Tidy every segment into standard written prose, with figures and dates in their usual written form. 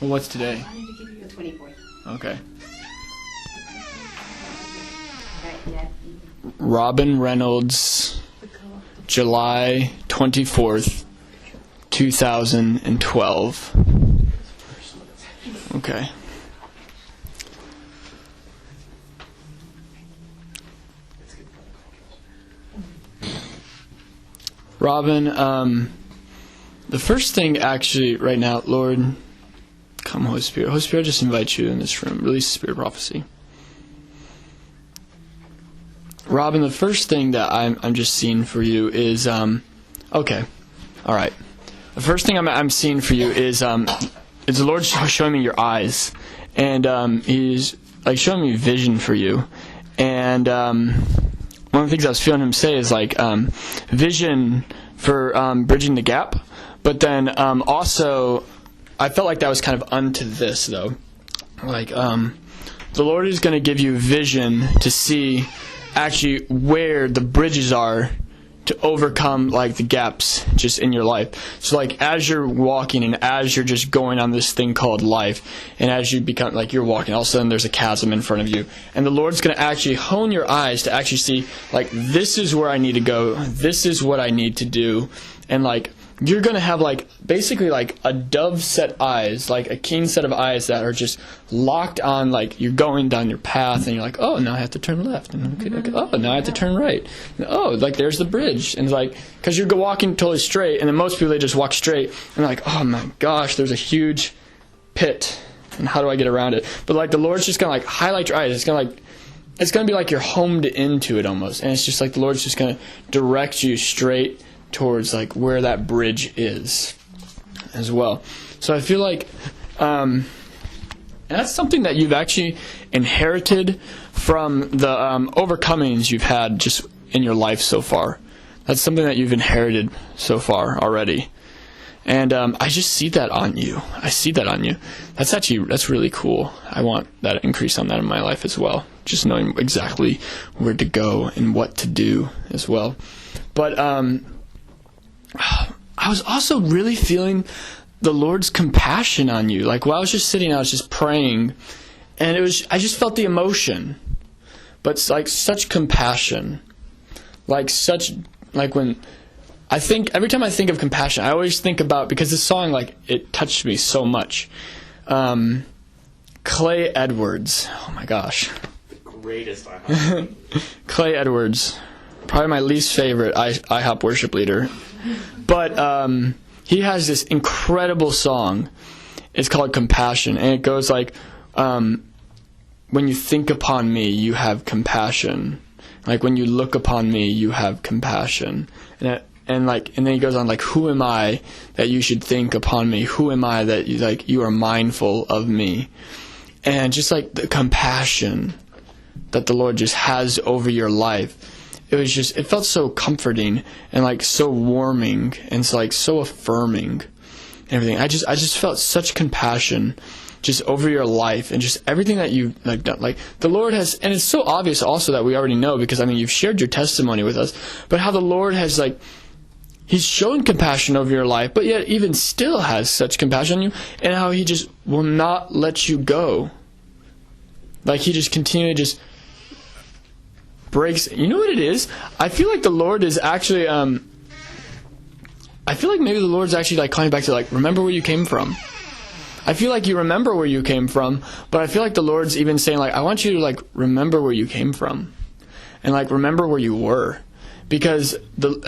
Well, what's today? I wanted to give you the 24th. Okay. Right, yeah. Robin Reynolds, July 24th, 2012. Okay. Robin, the first thing actually right now, Lord, come Holy Spirit. Holy Spirit, I just invite you in this room. Release the spirit of prophecy. Robin, the first thing that I'm just seeing for you is, okay, all right. The first thing I'm seeing for you is the Lord showing me your eyes, and He's like showing me vision for you, and one of the things I was feeling Him say is like vision for bridging the gap, but then also I felt like that was kind of unto this though, like the Lord is going to give you vision to see actually where the bridges are to overcome like the gaps just in your life. So like as you're walking and as you're just going on this thing called life, and as you become like you're walking, all of a sudden there's a chasm in front of you, and the Lord's going to actually hone your eyes to actually see like this is where I need to go, this is what I need to do, and like you're going to have like basically like a dove set eyes, like a keen set of eyes that are just locked on, like you're going down your path and you're like, oh, now I have to turn left, and okay, oh, now I have to turn right, and, oh, like there's the bridge, and like because you're walking totally straight, and then most people, they just walk straight and they're like, oh my gosh, there's a huge pit, and how do I get around it? But like the Lord's just going to like highlight your eyes. It's going to be like you're homed into it almost, and it's just like the Lord's just going to direct you straight towards like where that bridge is as well. So I feel like and that's something that you've actually inherited from the overcomings you've had just in your life so far. That's something that you've inherited so far already. And I just see that on you. I see that on you. That's really cool. I want that increase on that in my life as well. Just knowing exactly where to go and what to do as well. But I was also really feeling the Lord's compassion on you. Like while I was just sitting, I was just praying, and I just felt the emotion, but it's like such compassion, like when I think, every time I think of compassion, I always think about, because this song, like it touched me so much. Clay Edwards. Oh my gosh. The greatest IHOP. Clay Edwards. Probably my least favorite IHOP worship leader. But he has this incredible song. It's called Compassion. And it goes like, when you think upon me, you have compassion. Like when you look upon me, you have compassion. And then he goes on like, who am I that you should think upon me? Who am I that you are mindful of me? And just like the compassion that the Lord just has over your life. It felt so comforting and like so warming and so like so affirming and everything. I just felt such compassion just over your life and just everything that you've like done. Like the Lord has, and it's so obvious also that we already know, because I mean you've shared your testimony with us, but how the Lord has like He's shown compassion over your life, but yet even still has such compassion on you, and how He just will not let you go. Like He just continually just breaks. You know what it is? I feel like the Lord is actually I feel like maybe the Lord's actually like calling back to like, remember where you came from. I feel like you remember where you came from, but I feel like the Lord's even saying like, I want you to like remember where you came from and like remember where you were, because the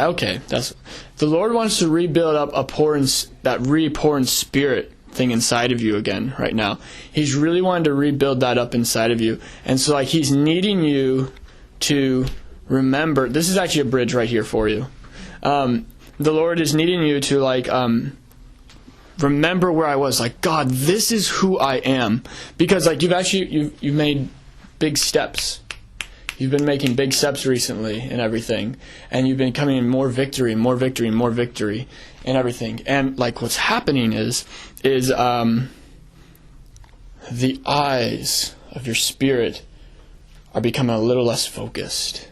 Lord wants to rebuild up that re-pouring spirit thing inside of you again right now. He's really wanting to rebuild that up inside of you, and so like He's needing you to remember. This is actually a bridge right here for you. The Lord is needing you to like remember where I was. Like, God, this is who I am, because like you've made big steps. You've been making big steps recently and everything, and you've been coming in more victory and everything. And like what's happening is the eyes of your spirit are becoming a little less focused.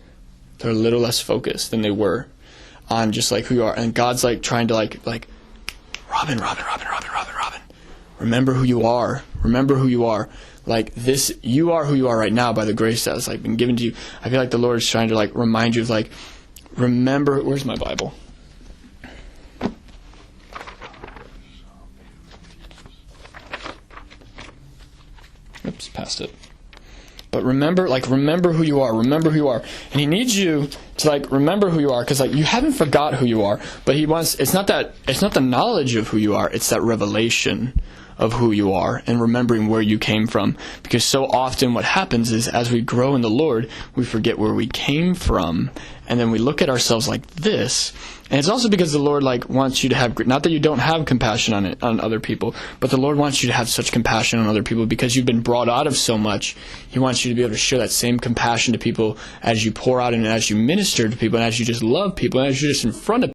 They're a little less focused than they were on just like who you are. And God's like trying to like Robin, remember who you are. Remember who you are. Like this, you are who you are right now by the grace that has like been given to you. I feel like the Lord is trying to like remind you of like, remember. Where's my Bible? Oops, passed it. But remember who you are. Remember who you are. And he needs you to like remember who you are, because like you haven't forgot who you are. But he wants. It's not the knowledge of who you are. It's that revelation of who you are and remembering where you came from. Because so often what happens is as we grow in the Lord, we forget where we came from, and then we look at ourselves like this. And it's also because the Lord like wants you to have, not that you don't have compassion on other people, but the Lord wants you to have such compassion on other people because you've been brought out of so much. He wants you to be able to show that same compassion to people as you pour out and as you minister to people and as you just love people and as you're just in front of